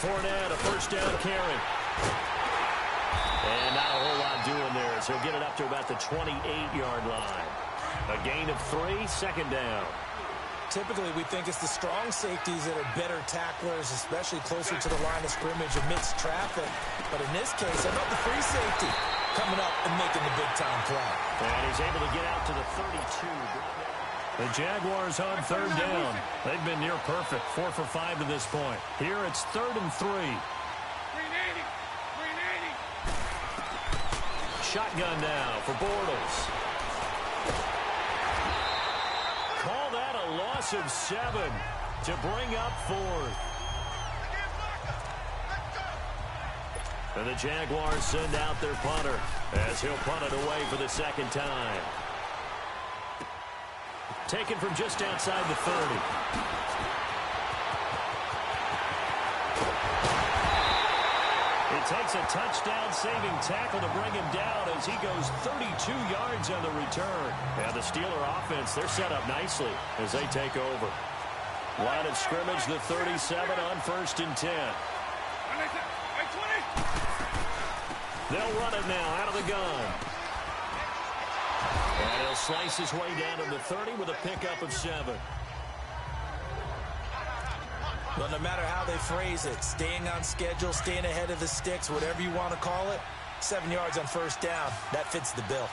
Fournette, a first down carry. And not a whole lot doing there, so he'll get it up to about the 28-yard line. A gain of 3, second down. Typically, we think it's the strong safeties that are better tacklers, especially closer to the line of scrimmage amidst traffic. But in this case, how about the free safety coming up and making the big-time play? And he's able to get out to the 32. The Jaguars on third down. They've been near perfect, 4 for 5 to this point. Here it's 3rd and 3. Shotgun now for Bortles. Call that a loss of 7 to bring up 4th. And the Jaguars send out their punter as he'll punt it away for the second time. Taken from just outside the 30. It takes a touchdown-saving tackle to bring him down as he goes 32 yards on the return. And the Steeler offense, they're set up nicely as they take over. Line of scrimmage, the 37 on 1st and 10. They'll run it now out of the gun. And he'll slice his way down to the 30 with a pickup of 7. Well, no matter how they phrase it, staying on schedule, staying ahead of the sticks, whatever you want to call it, 7 yards on 1st down, that fits the bill.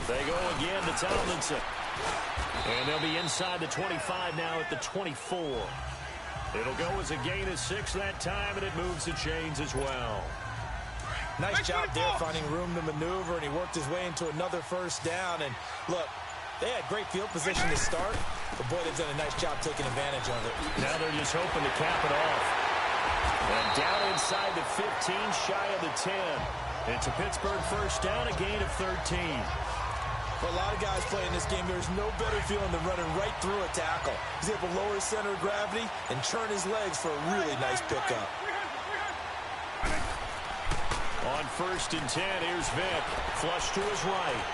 They go again to Tomlinson. And they'll be inside the 25 now at the 24. It'll go as a gain of 6 that time, and it moves the chains as well. Nice job there finding room to maneuver, and he worked his way into another 1st down. And look, they had great field position to start, but boy, they've done a nice job taking advantage of it. Now they're just hoping to cap it off. And down inside the 15, shy of the 10. It's a Pittsburgh 1st down, a gain of 13. For a lot of guys playing this game, there's no better feeling than running right through a tackle. He's able to lower his center of gravity and churn his legs for a really nice pickup. On 1st and 10, here's Vick. Flush to his right.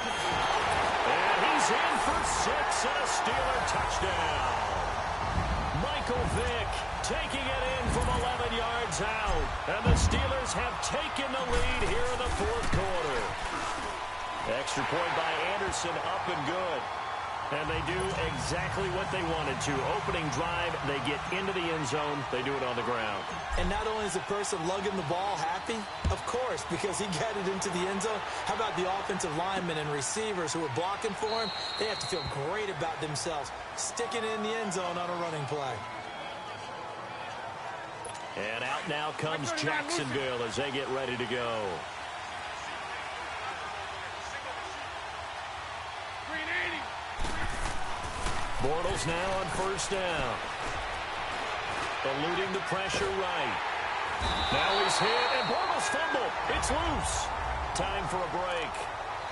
And he's in for 6 and a Steeler touchdown. Michael Vick taking it in from 11 yards out. And the Steelers have taken the lead here in the 4th quarter. Extra point by Anderson, up and good. And they do exactly what they wanted to. Opening drive, they get into the end zone. They do it on the ground. And not only is the person lugging the ball happy, of course, because he got it into the end zone. How about the offensive linemen and receivers who are blocking for him? They have to feel great about themselves, sticking it in the end zone on a running play. And out now comes Jacksonville as they get ready to go. Bortles now on 1st down. Eluding the pressure right. Now he's hit, and Bortles fumble. It's loose. Time for a break.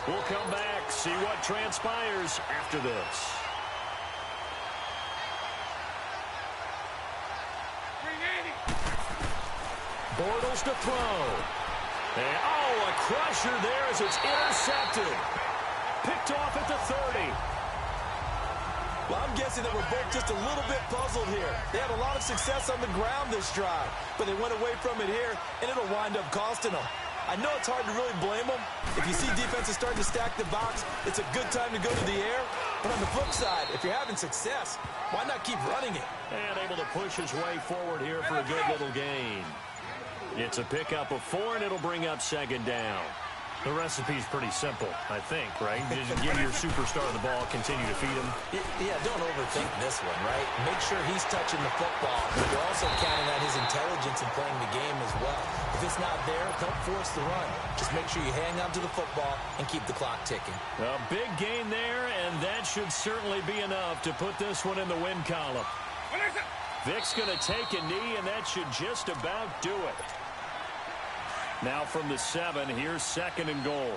We'll come back, see what transpires after this. Bortles to throw. And, a crusher there as it's intercepted. Picked off at the 30. Well, I'm guessing that we're both just a little bit puzzled here. They had a lot of success on the ground this drive, but they went away from it here, and it'll wind up costing them. I know it's hard to really blame them. If you see defenses starting to stack the box, it's a good time to go to the air. But on the flip side, if you're having success, why not keep running it? And able to push his way forward here for a good little gain. It's a pickup of 4, and it'll bring up 2nd down. The recipe's pretty simple, I think, right? Just give your superstar the ball, continue to feed him. Yeah, don't overthink this one, right? Make sure he's touching the football, but you're also counting on his intelligence in playing the game as well. If it's not there, don't force the run. Just make sure you hang on to the football and keep the clock ticking. A big gain there, and that should certainly be enough to put this one in the win column. Vick's going to take a knee, and that should just about do it. Now from the 7, here's 2nd and goal.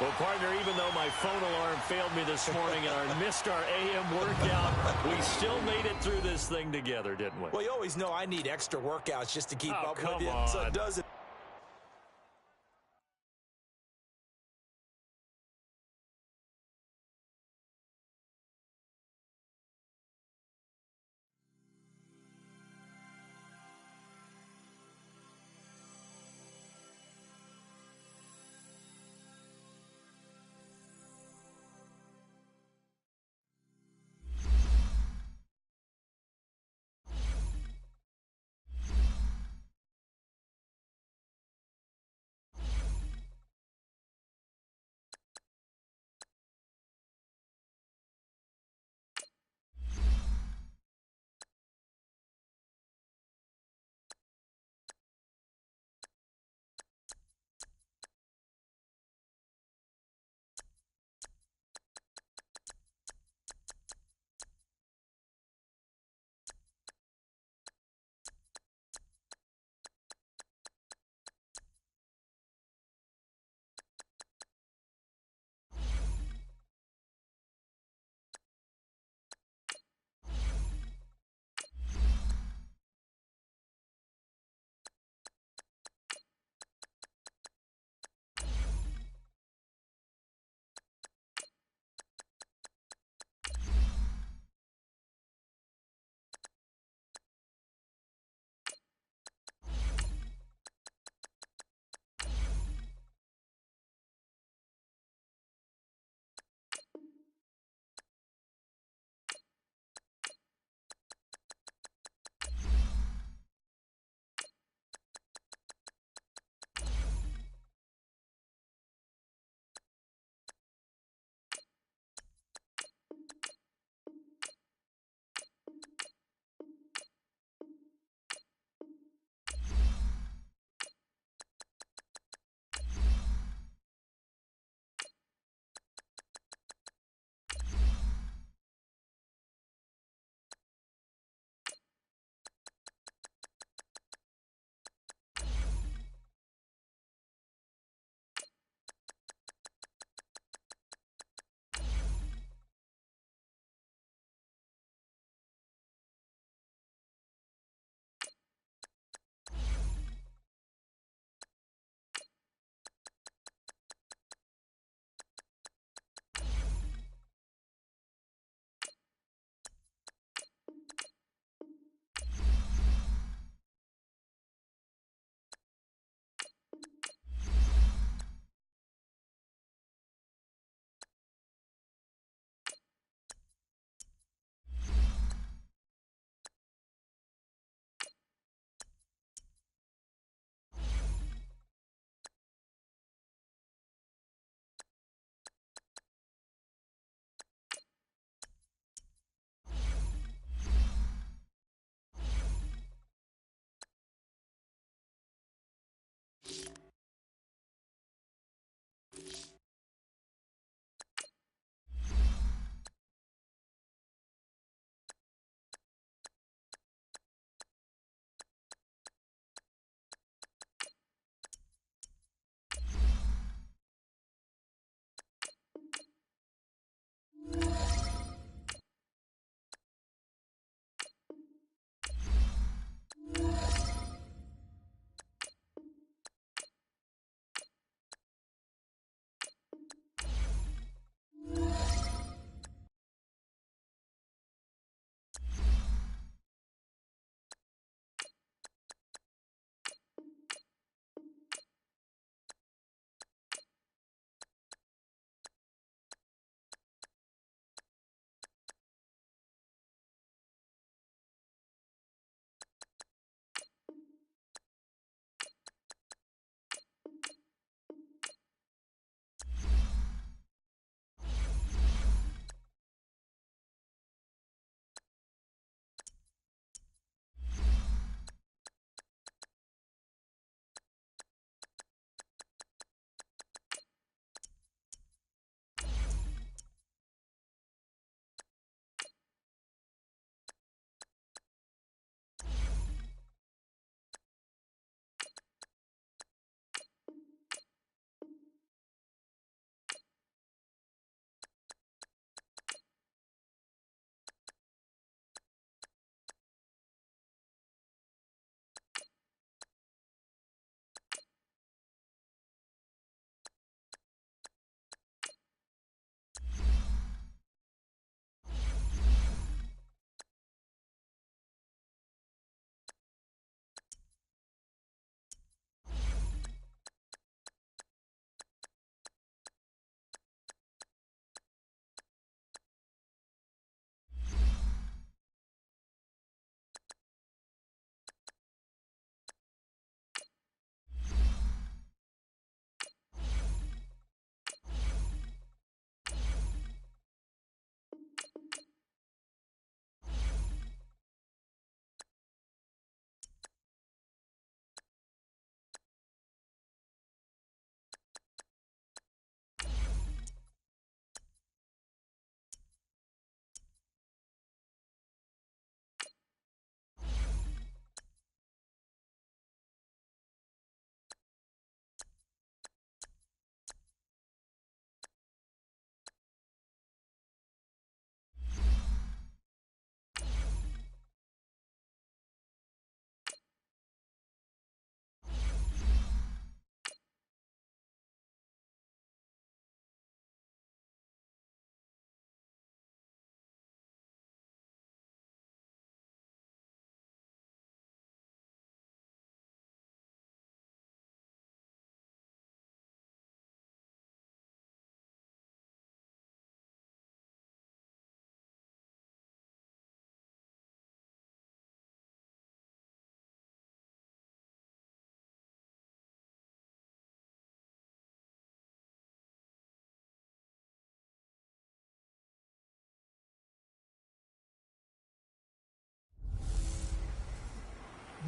Well, partner, even though my phone alarm failed me this morning and I missed our AM workout, we still made it through this thing together, didn't we? Well, you always know I need extra workouts just to keep up with you. On. So it doesn't.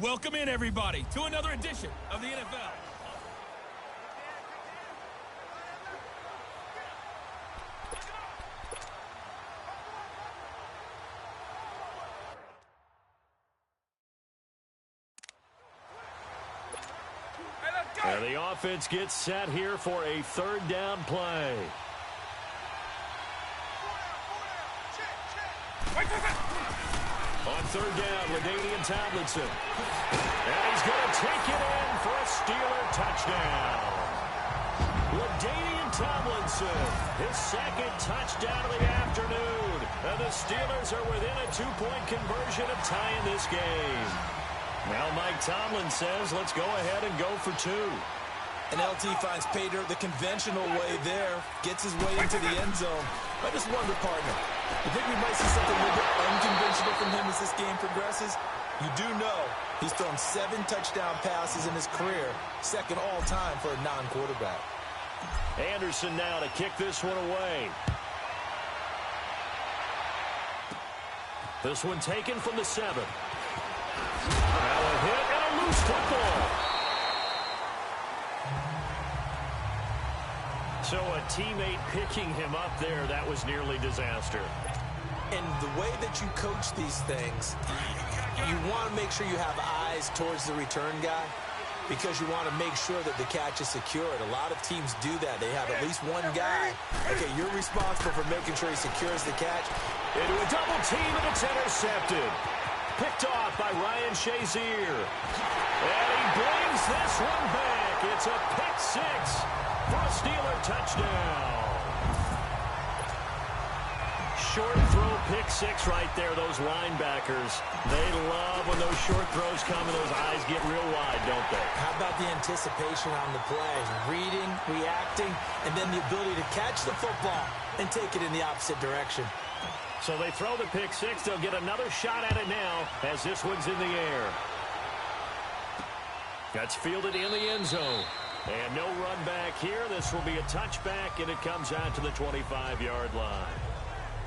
Welcome in, everybody, to another edition of the NFL. And the offense gets set here for a third down play. On third down, LaDainian Tomlinson. And he's going to take it in for a Steeler touchdown. LaDainian Tomlinson, his second touchdown of the afternoon. And the Steelers are within a two-point conversion of tying this game. Now Mike Tomlin says, let's go ahead and go for two. And LT finds Pater the conventional way there, gets his way into the end zone. I just wonder, partner, you think we might see something a little bit unconventional from him as this game progresses? You do know he's thrown 7 touchdown passes in his career, second all-time for a non-quarterback. Anderson now to kick this one away. This one taken from the 7. Now a hit and a loose football. So a teammate picking him up there, that was nearly disaster. And the way that you coach these things, you want to make sure you have eyes towards the return guy because you want to make sure that the catch is secured. A lot of teams do that. They have at least one guy. Okay, you're responsible for making sure he secures the catch. Into a double team, and it's intercepted. Picked off by Ryan Shazier. And he brings this one back. It's a pick 6 for a Steeler touchdown. Short throw pick 6 right there. Those linebackers, they love when those short throws come and those eyes get real wide, don't they? How about the anticipation on the play? Reading, reacting, and then the ability to catch the football and take it in the opposite direction. So they throw the pick 6. They'll get another shot at it now as this one's in the air. That's fielded in the end zone. And no run back here. This will be a touchback, and it comes out to the 25-yard line.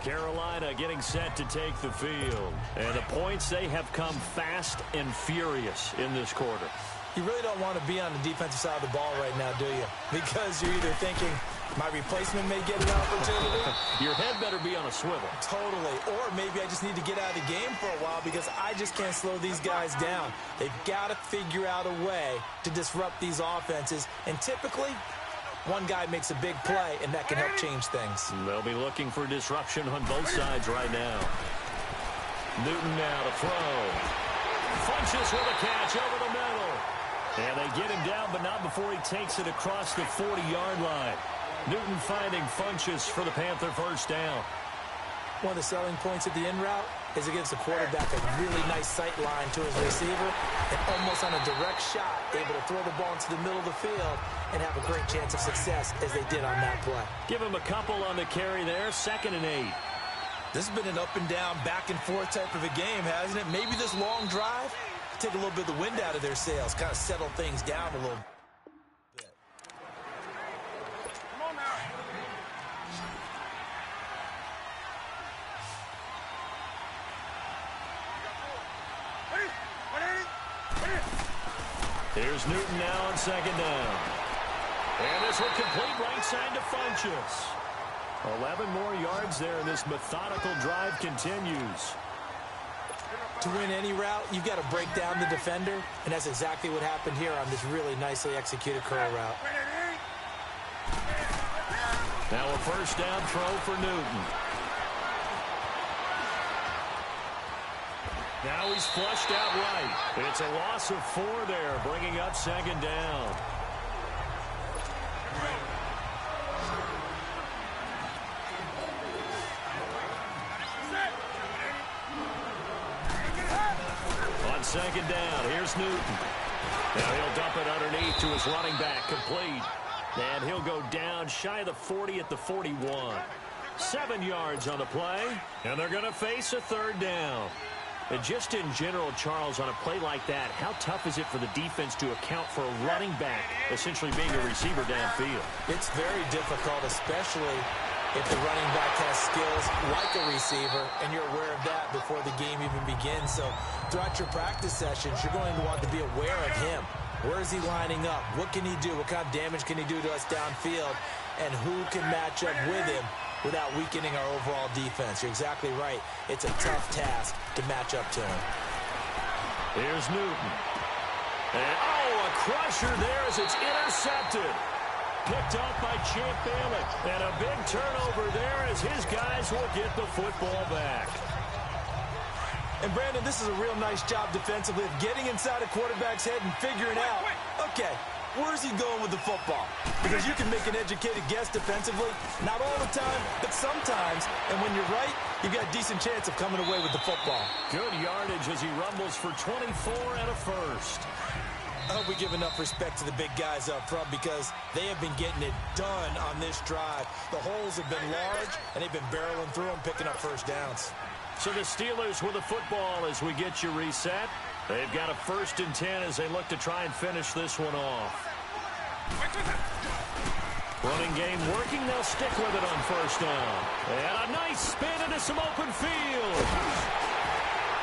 Carolina getting set to take the field. And the points, they have come fast and furious in this quarter. You really don't want to be on the defensive side of the ball right now, do you? Because you're either thinking, my replacement may get an opportunity. Your head better be on a swivel. Totally. Or maybe I just need to get out of the game for a while because I just can't slow these guys down. They've got to figure out a way to disrupt these offenses. And typically, one guy makes a big play, and that can help change things. They'll be looking for disruption on both sides right now. Newton now to throw. Funches with a catch over the middle. And they get him down, but not before he takes it across the 40-yard line. Newton finding Funches for the Panther first down. One of the selling points at the in route is it gives the quarterback a really nice sight line to his receiver and almost on a direct shot, able to throw the ball into the middle of the field and have a great chance of success as they did on that play. Give him a couple on the carry there, 2nd and 8. This has been an up and down, back and forth type of a game, hasn't it? Maybe this long drive take a little bit of the wind out of their sails, kind of settle things down a little bit. Come on now. Here's Newton now on 2nd down. And this one complete right side to Funches. 11 more yards there, and this methodical drive continues. To win any route, you've got to break down the defender, and that's exactly what happened here on this really nicely executed curl route. Now a first down throw for Newton. Now he's flushed out right. It's a loss of 4 there, bringing up 2nd down. On 2nd down, here's Newton. Now he'll dump it underneath to his running back, complete. And he'll go down shy of the 40 at the 41. 7 yards on the play, and they're going to face a 3rd down. And just in general, Charles, on a play like that, how tough is it for the defense to account for a running back essentially being a receiver downfield? It's very difficult, especially if the running back has skills like a receiver, and you're aware of that before the game even begins. So throughout your practice sessions, you're going to want to be aware of him. Where is he lining up? What can he do? What kind of damage can he do to us downfield? And who can match up with him without weakening our overall defense? You're exactly right. It's a tough task to match up to him. Here's Newton. And, a crusher there as it's intercepted. Picked up by Champ Bailey. And a big turnover there as his guys will get the football back. And, Brandon, this is a real nice job defensively of getting inside a quarterback's head and figuring out, okay, where's he going with the football? Because you can make an educated guess defensively, not all the time, but sometimes. And when you're right, you've got a decent chance of coming away with the football. Good yardage as he rumbles for 24 and a first. I hope we give enough respect to the big guys up front because they have been getting it done on this drive. The holes have been large, and they've been barreling through them, picking up first downs. So the Steelers with the football as we get you reset. They've got a 1st and 10 as they look to try and finish this one off. Running game working. They'll stick with it on 1st down. And a nice spin into some open field.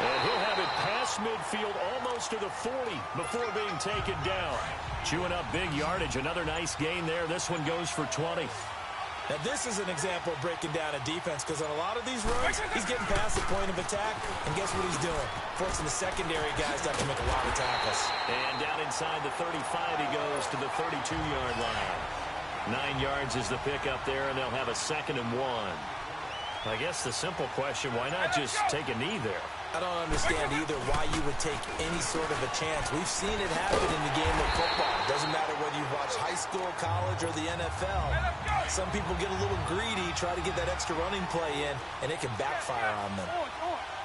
And he'll have it past midfield almost to the 40 before being taken down. Chewing up big yardage. Another nice gain there. This one goes for 20. Now, this is an example of breaking down a defense because on a lot of these runs, he's getting past the point of attack, and guess what he's doing? Forcing the secondary guys to have to make a lot of tackles. And down inside the 35, he goes to the 32-yard line. 9 yards is the pickup there, and they'll have a 2nd and 1. I guess the simple question, why not just take a knee there? I don't understand either why you would take any sort of a chance. We've seen it happen in the game of football. Doesn't matter whether you watch high school, college, or the NFL. Some people get a little greedy, try to get that extra running play in, and it can backfire on them.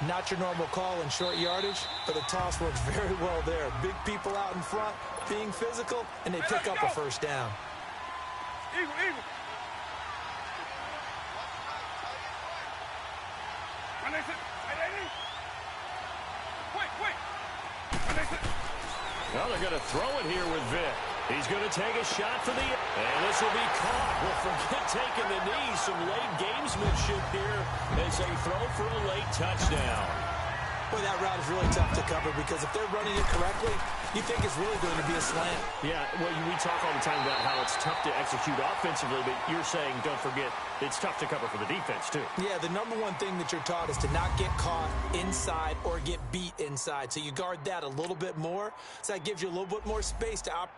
Not your normal call in short yardage, but the toss works very well there. Big people out in front, being physical, and they pick up a 1st down. Eagle. Well, they're going to throw it here with Vic. He's going to take a shot for the... And this will be caught. Well, forget taking the knee. Some late gamesmanship here as they throw for a late touchdown. Boy, that route is really tough to cover because if they're running it correctly, you think it's really going to be a slant. Yeah, well, we talk all the time about how it's tough to execute offensively, but you're saying, don't forget, it's tough to cover for the defense, too. Yeah, the number one thing that you're taught is to not get caught inside or get beat inside. So you guard that a little bit more. So that gives you a little bit more space to operate.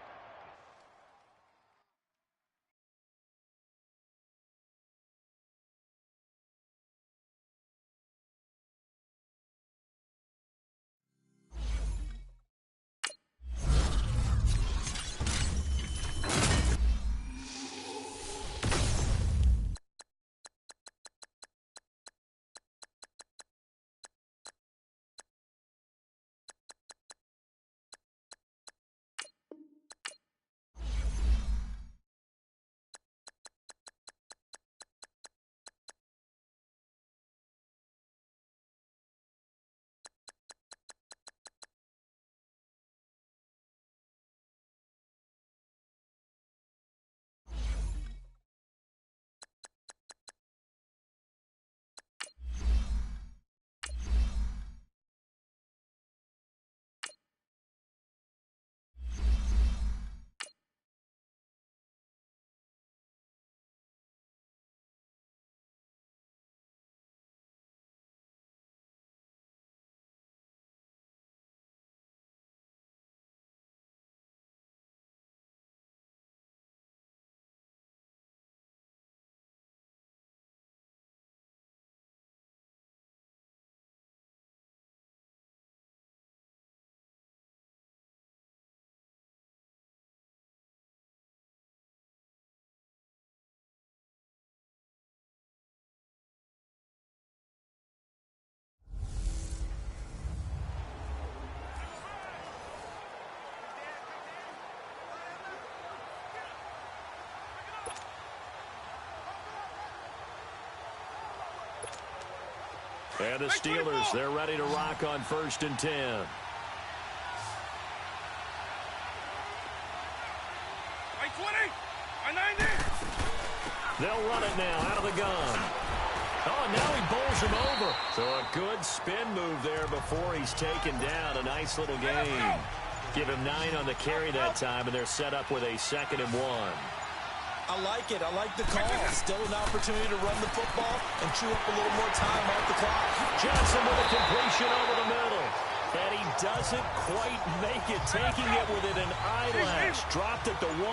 And the Steelers, they're ready to rock on 1st and 10. They'll run it now out of the gun. Oh, now he bowls him over. So a good spin move there before he's taken down. A nice little gain. Give him 9 on the carry that time, and they're set up with a 2nd and 1. I like it. I like the call. Still an opportunity to run the football and chew up a little more time off the clock. Johnson with a completion over the middle. And he doesn't quite make it, taking it within an eyelash. Dropped it to 1.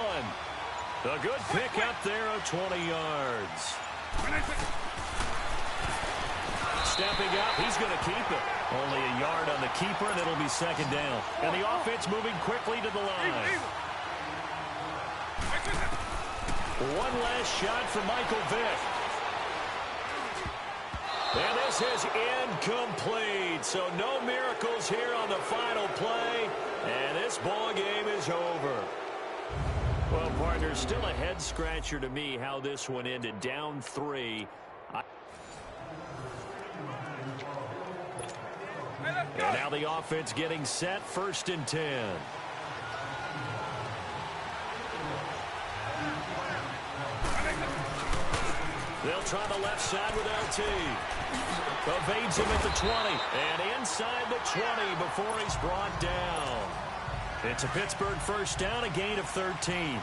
A good pick up there of 20 yards. Stepping up, he's going to keep it. Only a yard on the keeper, and it'll be 2nd down. And the offense moving quickly to the line. One last shot for Michael Vick. And this is incomplete. So no miracles here on the final play. And this ball game is over. Well, partner, still a head-scratcher to me how this one ended. Down 3. And now the offense getting set. 1st and 10. They'll try the left side with LT. Evades him at the 20. And inside the 20 before he's brought down. It's a Pittsburgh 1st down, a gain of 13.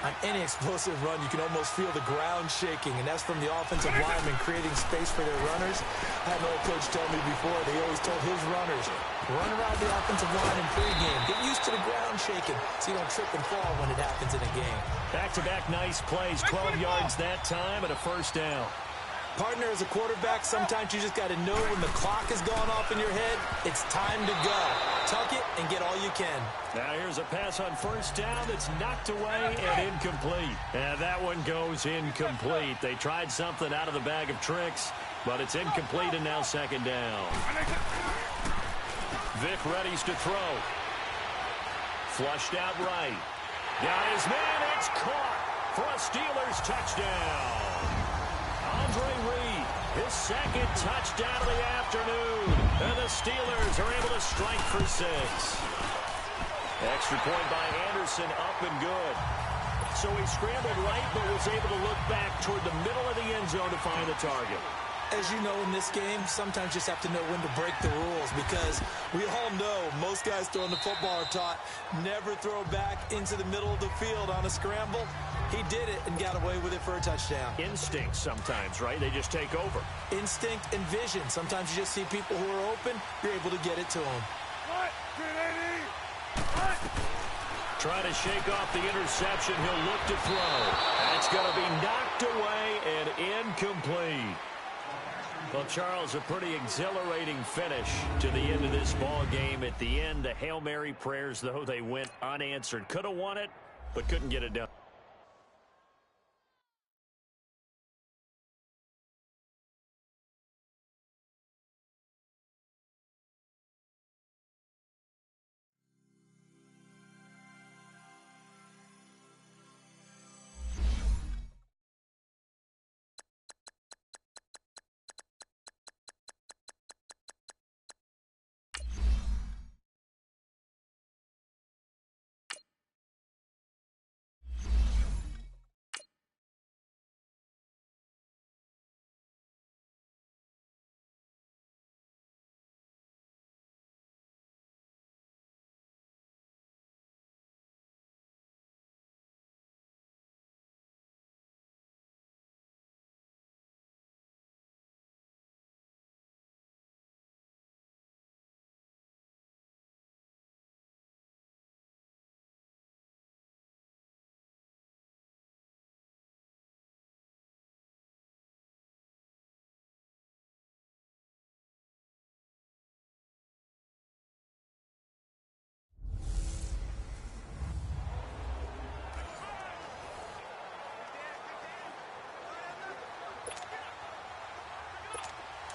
On any explosive run, you can almost feel the ground shaking, and that's from the offensive linemen creating space for their runners. I had an old coach tell me before, they always told his runners, run around the offensive line in pregame. Get used to the ground shaking so you don't trip and fall when it happens in a game. Back-to-back nice plays, 12 yards that time, and a 1st down. Partner, as a quarterback, sometimes you just got to know when the clock has gone off in your head, it's time to go. Tuck it and get all you can. Now here's a pass on 1st down that's knocked away and incomplete. And that one goes incomplete. They tried something out of the bag of tricks, but it's incomplete and now 2nd down. Vick readies to throw. Flushed out right. Got his man. It's caught for a Steelers touchdown. Andre Reed, his 2nd touchdown of the afternoon. And the Steelers are able to strike for 6. Extra point by Anderson, up and good. So he scrambled right, but was able to look back toward the middle of the end zone to find the target. As you know, in this game, sometimes you just have to know when to break the rules, because we all know most guys throwing the football are taught never throw back into the middle of the field on a scramble. He did it and got away with it for a touchdown. Instinct sometimes, right? They just take over. Instinct and vision. Sometimes you just see people who are open, you're able to get it to them. Trying to shake off the interception. He'll look to throw. That's going to be knocked away and incomplete. Well, Charles, a pretty exhilarating finish to the end of this ball game. At the end, the Hail Mary prayers, though, they went unanswered. Could have won it, but couldn't get it done.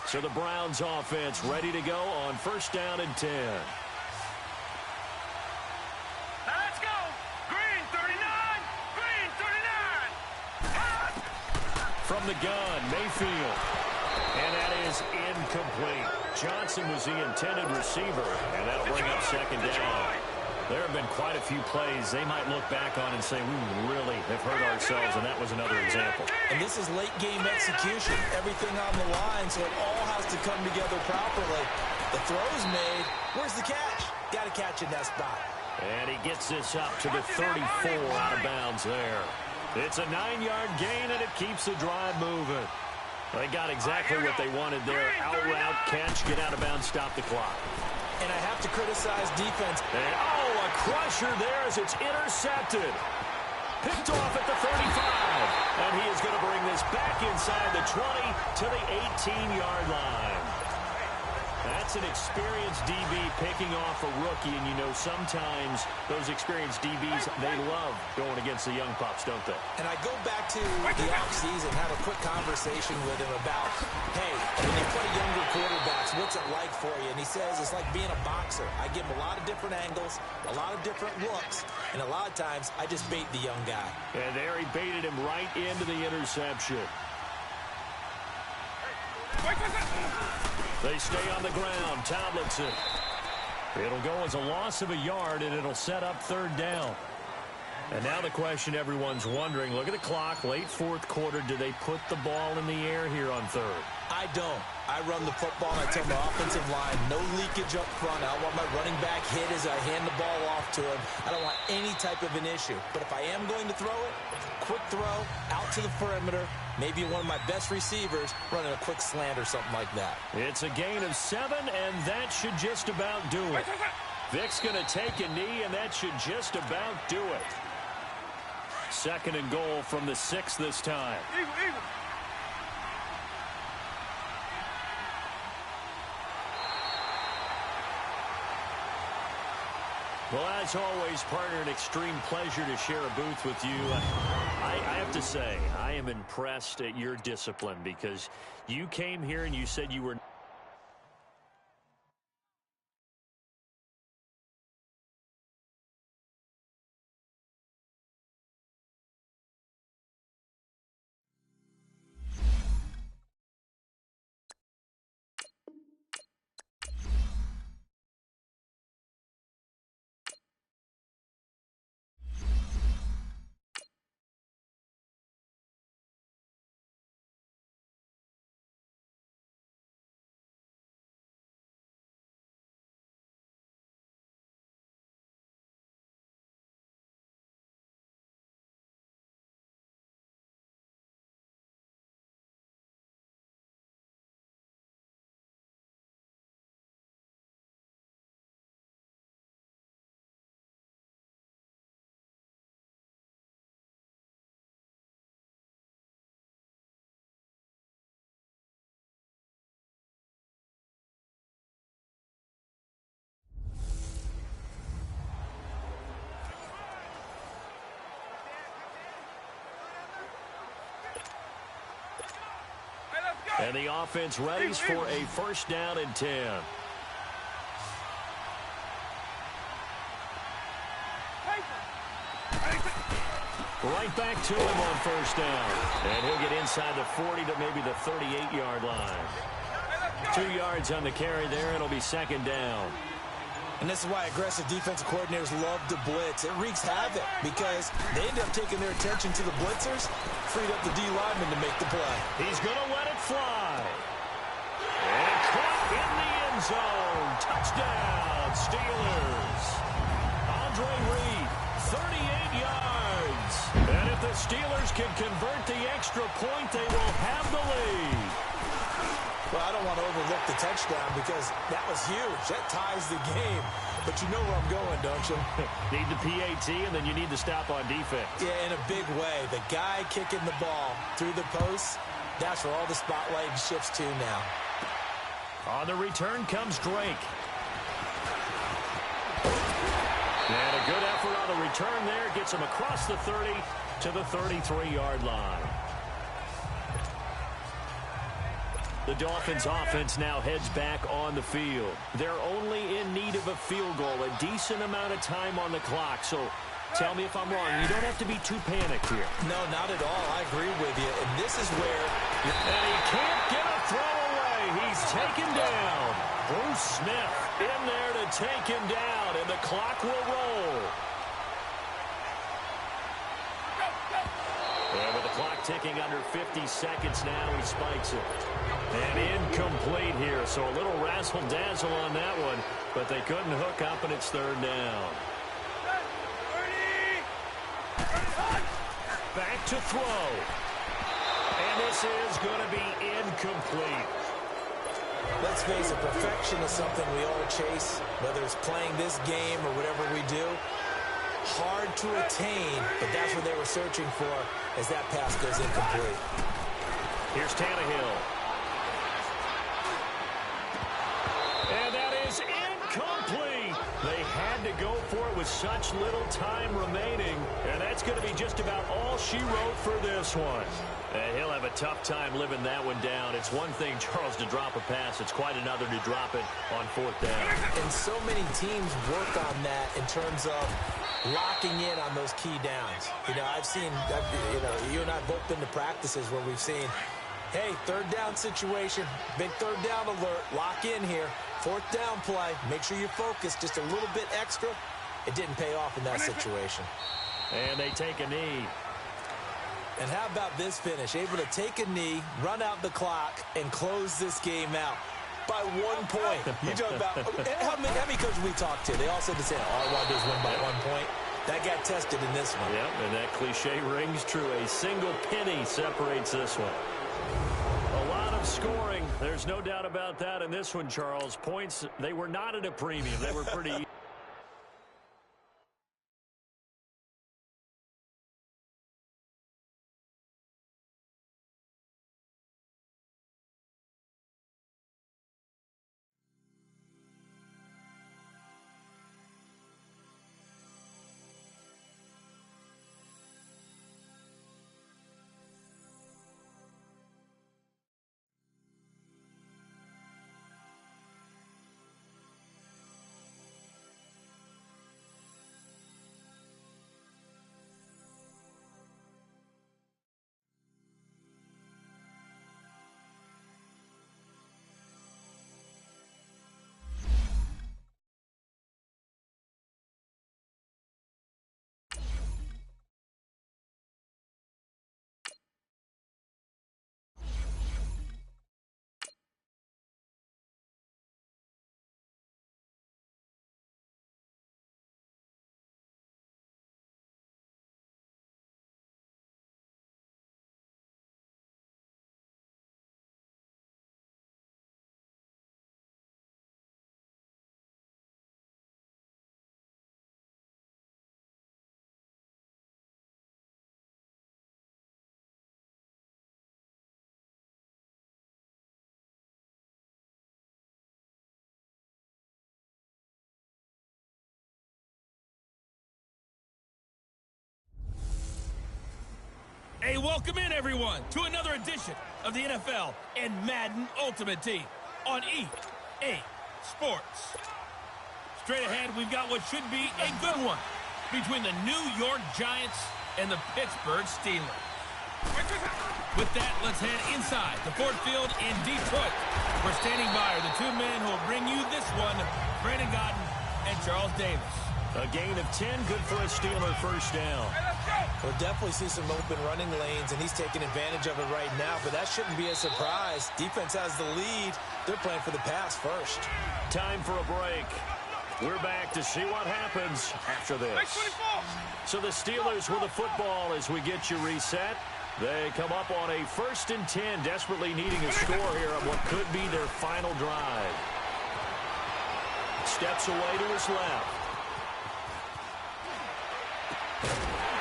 So the Browns offense ready to go on 1st down and 10. Let's go. Green 39. Green 39. From the gun, Mayfield. And that is incomplete. Johnson was the intended receiver, and that'll bring up 2nd down. There have been quite a few plays they might look back on and say, we really have hurt ourselves, and that was another example. And this is late-game execution. Everything on the line, so it all has to come together properly. The throw's made. Where's the catch? Got to catch in that spot. And he gets this up to the 34 out of bounds there. It's a 9-yard gain, and it keeps the drive moving. They got exactly what they wanted there. Out route, catch, get out of bounds, stop the clock. And I have to criticize defense. And, a crusher there as it's intercepted. Picked off at the 35. And he is going to bring this back inside the 20 to the 18-yard line. That's an experienced DB picking off a rookie, and you know sometimes those experienced DBs, they love going against the young pups, don't they? And I go back to the offseason, have a quick conversation with him about, hey, when you play younger quarterbacks, what's it like for you? And he says it's like being a boxer. I give him a lot of different angles, a lot of different looks, and a lot of times I just bait the young guy. And there he baited him right into the interception. They stay on the ground. Tomlinson. It'll go as a loss of a yard, and it'll set up third down. And now the question everyone's wondering, look at the clock, late fourth quarter, do they put the ball in the air here on third? I don't. I run the football, and I tell my offensive line, no leakage up front. I want my running back hit as I hand the ball off to him. I don't want any type of an issue. But if I am going to throw it, quick throw, out to the perimeter, maybe one of my best receivers running a quick slant or something like that. It's a gain of 7, and that should just about do it. Vic's going to take a knee, and that should just about do it. Second and goal from the 6 this time. Well, as always, partner, an extreme pleasure to share a booth with you. I have to say, I am impressed at your discipline because you came here and you said you were... And the offense readies for a first down and 10. Right back to him on first down. And he'll get inside the 40 to maybe the 38-yard line. 2 yards on the carry there. It'll be second down. And this is why aggressive defensive coordinators love to blitz. It wreaks havoc because they end up taking their attention to the blitzers, freed up the D lineman to make the play. He's going to let it fly. And caught in the end zone. Touchdown, Steelers. Andre Reed, 38 yards. And if the Steelers can convert the extra point, they will have the lead. Well, I don't want to overlook the touchdown because that was huge. That ties the game. But you know where I'm going, don't you? Need the PAT, and then you need to stop on defense. Yeah, in a big way. The guy kicking the ball through the posts, that's where all the spotlight shifts to now. On the return comes Drake. And a good effort on the return there. Gets him across the 30 to the 33-yard line. The Dolphins offense now heads back on the field. They're only in need of a field goal, a decent amount of time on the clock. So tell me if I'm wrong. You don't have to be too panicked here. No, not at all. I agree with you. And this is where... And he can't get a throw away. He's taken down. Bruce Smith. In there to take him down, and the clock will roll. And with the clock ticking under 50 seconds now, he spikes it. And incomplete here, so a little razzle-dazzle on that one, but they couldn't hook up, and it's third down. Back to throw. And this is going to be incomplete. Let's face it, perfection is something we all chase, whether it's playing this game or whatever we do. Hard to attain, but that's what they were searching for as that pass goes incomplete. Here's Tannehill. And that is incomplete. They had to go for it with such little time remaining, and that's going to be just about all she wrote for this one. And he'll have a tough time living that one down. It's one thing, Charles, to drop a pass. It's quite another to drop it on fourth down. And so many teams work on that in terms of locking in on those key downs. You know, I've seen, you and I both been to practices where we've seen, hey, third down situation, big third down alert, lock in here. Fourth down play, make sure you focus just a little bit extra. It didn't pay off in that situation. And they take a knee. And how about this finish? Able to take a knee, run out the clock, and close this game out by 1 point. You talk about how many coaches we talked to? They all said the same. All I want to do is win by 1 point. That got tested in this one. Yep, and that cliche rings true. A single penny separates this one. A lot of scoring. There's no doubt about that in this one, Charles. Points, they were not at a premium. They were pretty Hey, welcome everyone, to another edition of the NFL and Madden Ultimate Team on EA Sports. Straight ahead, we've got what should be a good one between the New York Giants and the Pittsburgh Steelers. With that, let's head inside the Ford Field in Detroit. We're standing by are the two men who will bring you this one, Brandon Godden and Charles Davis. a gain of 10, good for a Steeler first down. We'll definitely see some open running lanes, and he's taking advantage of it right now, but that shouldn't be a surprise. Defense has the lead. They're playing for the pass first. Time for a break. We're back to see what happens after this. So the Steelers with the football as we get you reset. They come up on a 1st and 10, desperately needing a score here on what could be their final drive. Steps away to his left.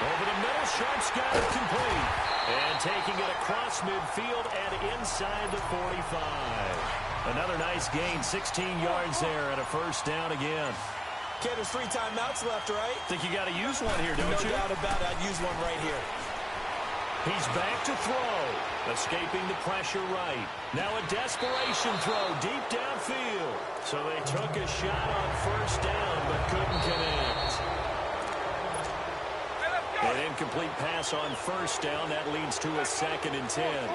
Over the middle, Sharp's got it complete. And taking it across midfield and inside the 45. Another nice gain, 16 yards there and a first down again. Okay, there's 3 timeouts left, right? Think you got to use one here, don't you? No doubt about it. I'd use one right here. He's back to throw. Escaping the pressure right. Now a desperation throw deep downfield. So they took a shot on first down but couldn't connect. An incomplete pass on first down. That leads to a 2nd and 10.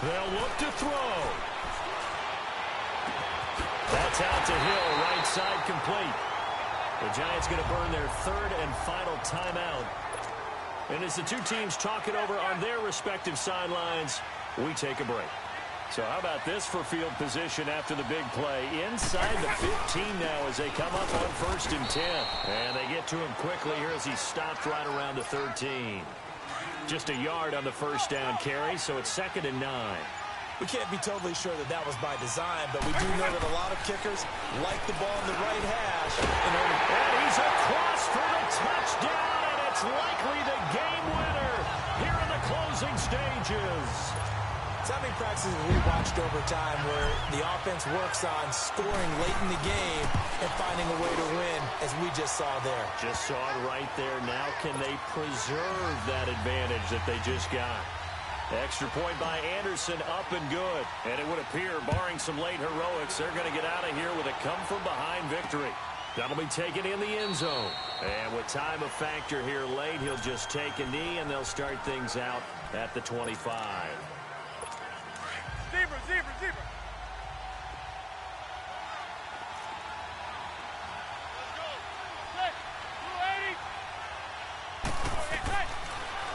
They'll look to throw. That's out to Hill, right side complete. The Giants going to burn their third and final timeout. And as the two teams talk it over on their respective sidelines, we take a break. So how about this for field position after the big play? Inside the 15 now as they come up on 1st and 10. And they get to him quickly here as he stopped right around the 13. Just a yard on the first down carry, so it's 2nd and 9. We can't be totally sure that that was by design, but we do know that a lot of kickers like the ball in the right hash. And he's across for the touchdown, and it's likely the game winner here in the closing stages. So many practices we watched over time where the offense works on scoring late in the game and finding a way to win, as we just saw there. Just saw it right there. Now can they preserve that advantage that they just got? Extra point by Anderson, up and good. And it would appear, barring some late heroics, they're going to get out of here with a come-from-behind victory. That'll be taken in the end zone. And with time a factor here late, he'll just take a knee, and they'll start things out at the 25. Zebra, zebra, zebra.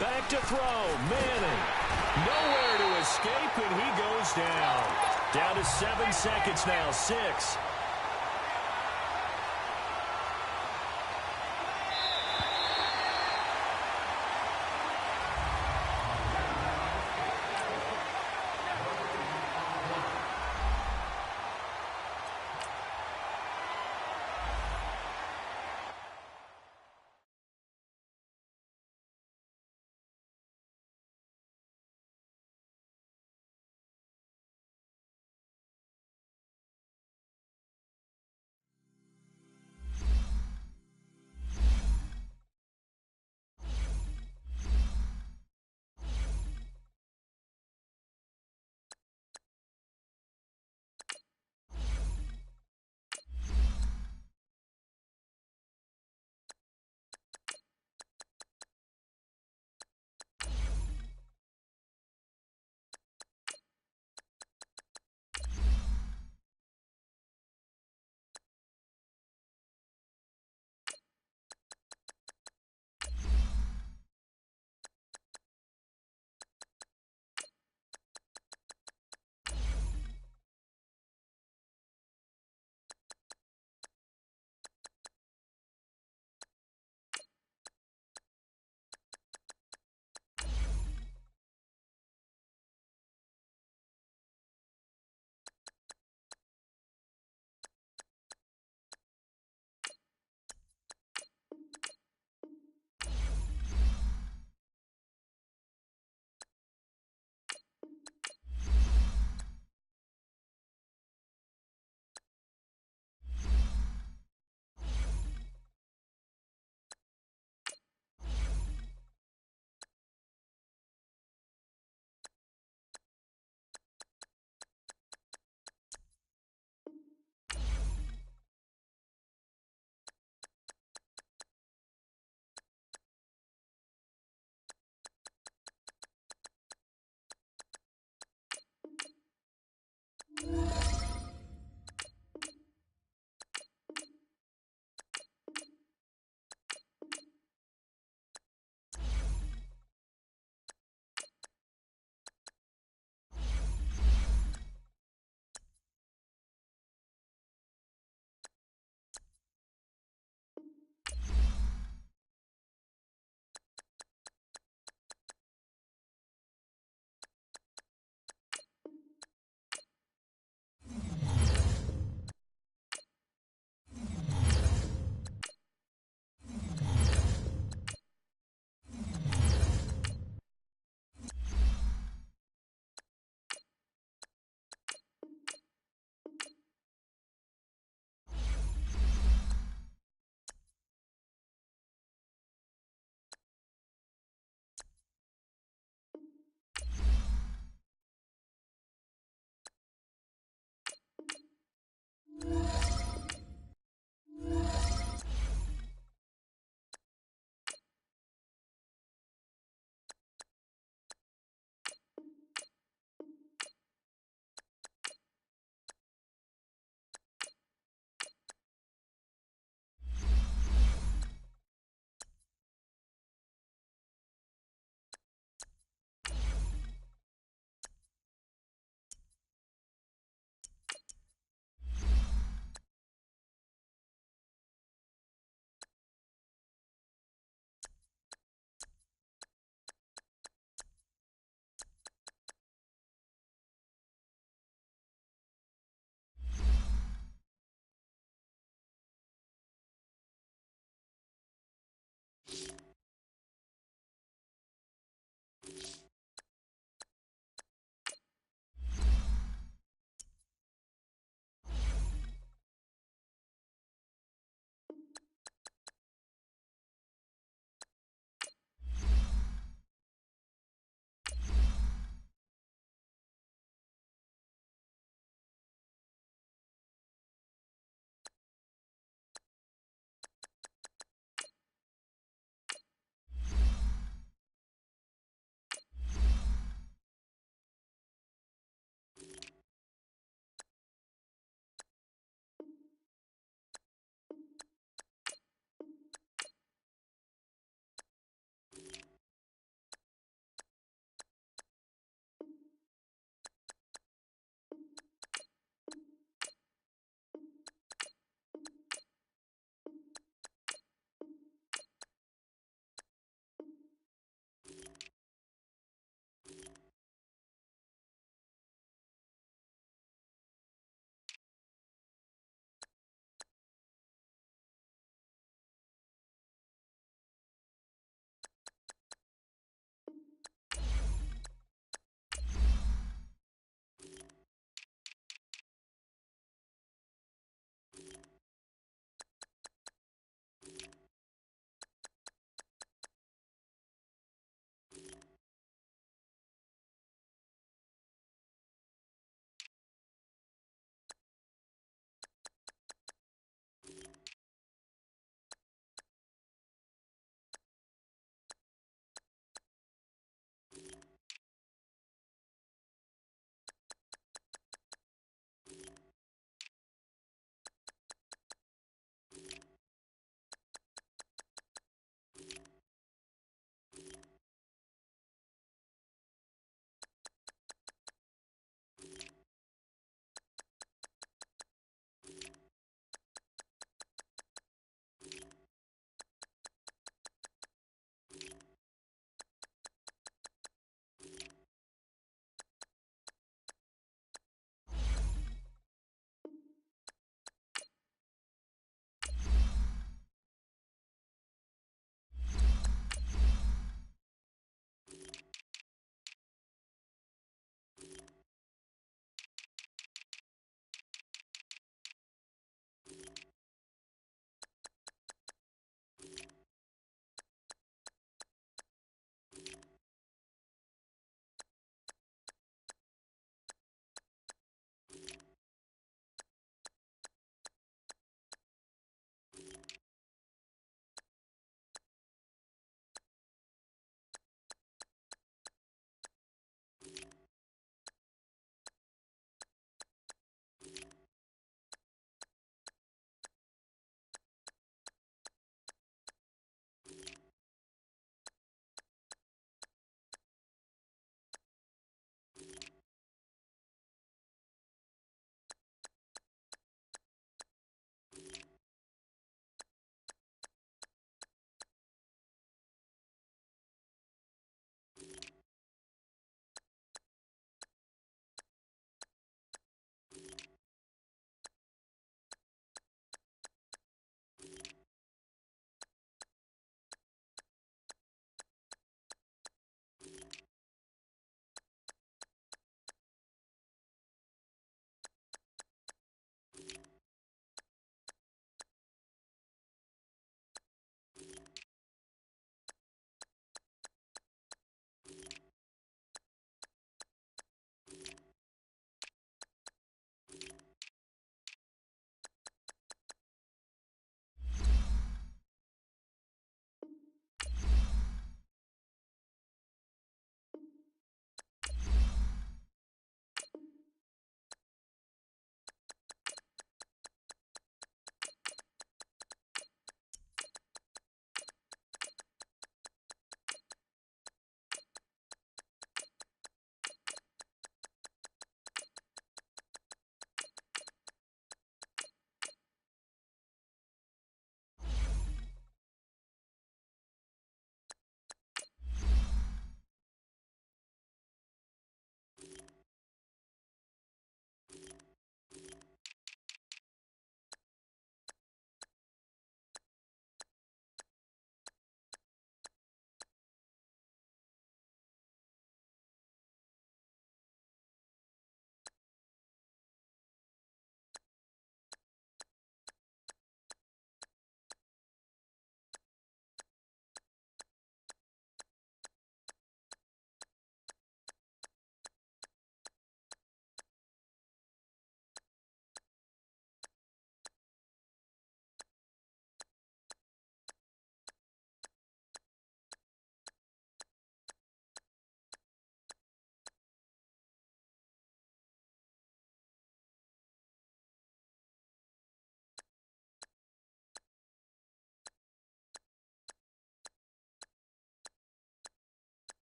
Back to throw, Manning. Nowhere to escape, and he goes down. Down to 7 seconds now, 6.